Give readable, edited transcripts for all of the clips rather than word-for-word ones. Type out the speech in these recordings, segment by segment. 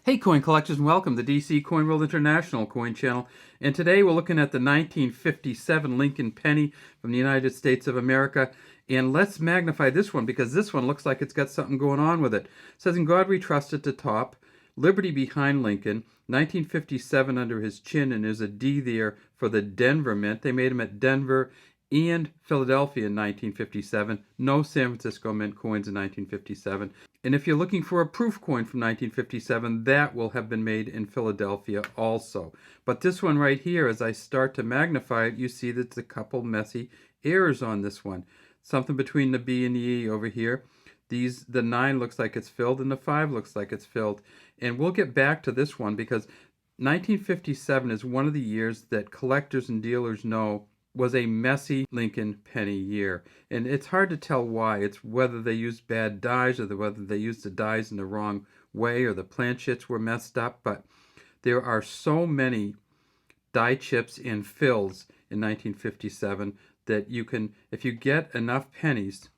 Hey coin collectors, and welcome to DC Coin World International Coin Channel. And today we're looking at the 1957 Lincoln penny from the United States of America. And let's magnify this one because this one looks like it's got something going on with it. It says, "In God We Trust" at the top, Liberty behind Lincoln, 1957 under his chin, and there's a D there for the Denver Mint. They made them at Denver and Philadelphia in 1957. No San Francisco Mint coins in 1957. And if you're looking for a proof coin from 1957, that will have been made in Philadelphia also. But this one right here, as I start to magnify it, you see that there's a couple messy errors on this one. Something between the B and the E over here. The 9 looks like it's filled and the 5 looks like it's filled. And we'll get back to this one because 1957 is one of the years that collectors and dealers know was a messy Lincoln penny year. And it's hard to tell why. It's whether they used bad dies or whether they used the dies in the wrong way or the planchets were messed up. But there are so many die chips and fills in 1957 that you can, if you get enough pennies,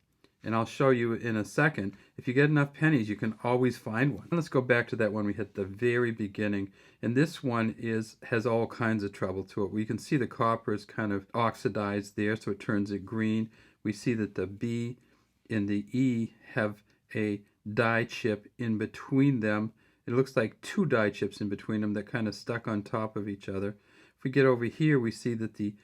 and I'll show you in a second, if you get enough pennies, you can always find one. Let's go back to that one we hit at the very beginning. And this one has all kinds of trouble to it. We can see the copper is kind of oxidized there, so it turns it green. We see that the B and the E have a die chip in between them. It looks like two die chips in between them that kind of stuck on top of each other. If we get over here, we see that the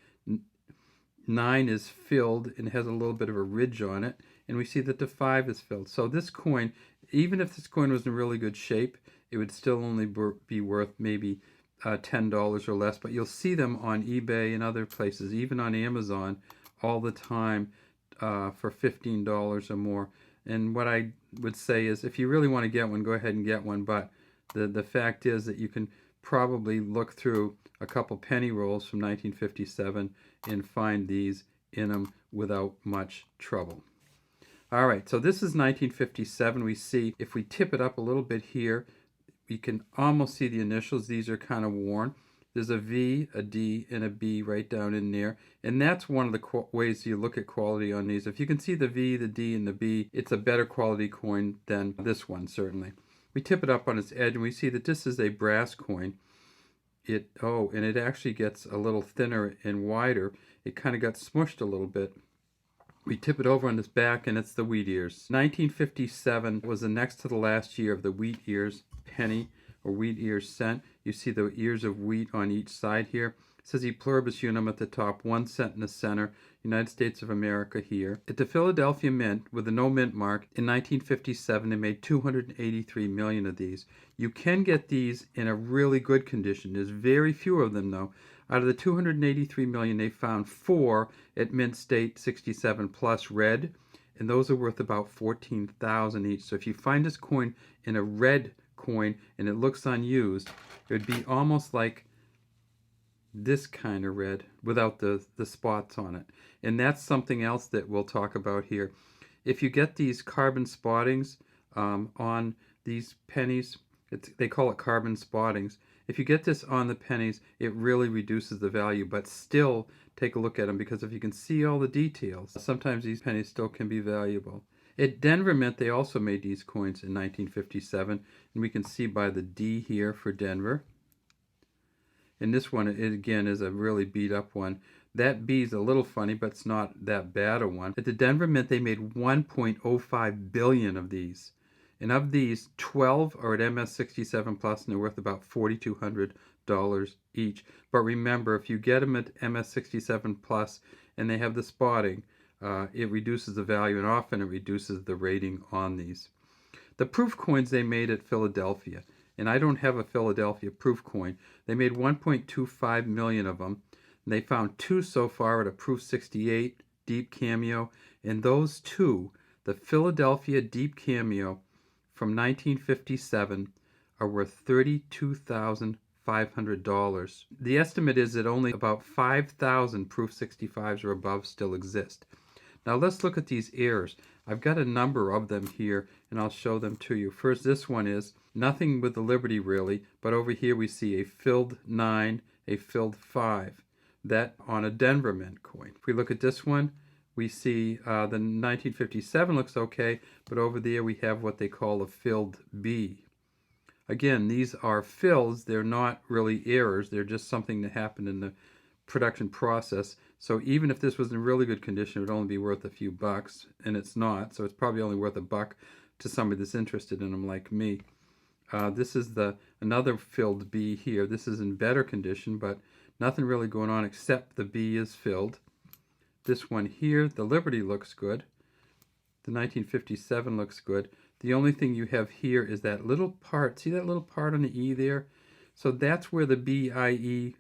9 is filled and has a little bit of a ridge on it, and we see that the 5 is filled. So this coin, even if this coin was in really good shape, it would still only be worth maybe $10 or less, but you'll see them on eBay and other places, even on Amazon, all the time for $15 or more. And what I would say is, if you really want to get one, go ahead and get one, but the fact is that you can probably look through a couple penny rolls from 1957 and find these in them without much trouble. All right, so this is 1957. We see, if we tip it up a little bit here, we can almost see the initials. These are kind of worn. There's a V, a D, and a B right down in there. And that's one of the ways you look at quality on these. If you can see the V, the D, and the B, it's a better quality coin than this one, certainly. We tip it up on its edge, and we see that this is a brass coin. And it actually gets a little thinner and wider. It kind of got smushed a little bit. We tip it over on its back, and it's the wheat ears. 1957 was the next to the last year of the wheat ears penny or wheat ears cent. You see the ears of wheat on each side here. It says E pluribus unum at the top, 1 cent in the center, United States of America here. At the Philadelphia Mint, with the no mint mark, in 1957, they made 283 million of these. You can get these in a really good condition. There's very few of them, though. Out of the 283 million, they found 4 at Mint State 67 Plus red, and those are worth about $14,000 each. So if you find this coin in a red coin and it looks unused, it would be almost like this kind of red without the spots on it. And that's something else that we'll talk about here. If you get these carbon spottings on these pennies, they call it carbon spottings. If you get this on the pennies, it really reduces the value, but still take a look at them, because if you can see all the details, sometimes these pennies still can be valuable. At Denver Mint, they also made these coins in 1957, and we can see by the D here for Denver. And this one, it again is a really beat up one. That B is a little funny, but it's not that bad a one. At the Denver Mint, they made 1.05 billion of these. And of these, 12 are at MS67 Plus, and they're worth about $4,200 each. But remember, if you get them at MS67 Plus and they have the spotting, it reduces the value, and often it reduces the rating on these. The proof coins they made at Philadelphia, and I don't have a Philadelphia proof coin. They made 1.25 million of them. And they found 2 so far at a Proof 68 Deep Cameo, and those 2, the Philadelphia Deep Cameo from 1957, are worth $32,500. The estimate is that only about 5,000 Proof 65s or above still exist. Now let's look at these errors. I've got a number of them here, and I'll show them to you. First, this one is nothing with the Liberty really, but over here we see a filled 9, a filled 5. That on a Denver Mint coin. If we look at this one, we see the 1957 looks okay, but over there we have what they call a filled B. again, these are fills. They're not really errors. They're just something that happened in the production process. So even if this was in really good condition, it would only be worth a few bucks, and it's not. So it's probably only worth $1 to somebody that's interested in them like me. This is another filled bee here. This is in better condition, but nothing really going on except the bee is filled. This one here, the Liberty, looks good. The 1957 looks good. The only thing you have here is that little part. See that little part on the E there? So that's where the BIE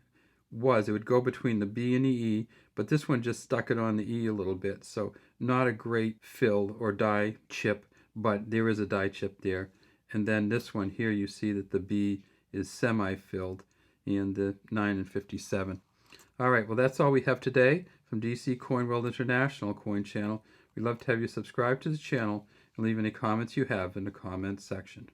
was. It would go between the B and the E, but this one just stuck it on the E a little bit. So not a great fill or die chip, but there is a die chip there. And then this one here, you see that the B is semi-filled in the 9 and 57. All right, well, that's all we have today from DC Coin World International Coin Channel. We'd love to have you subscribe to the channel and leave any comments you have in the comments section.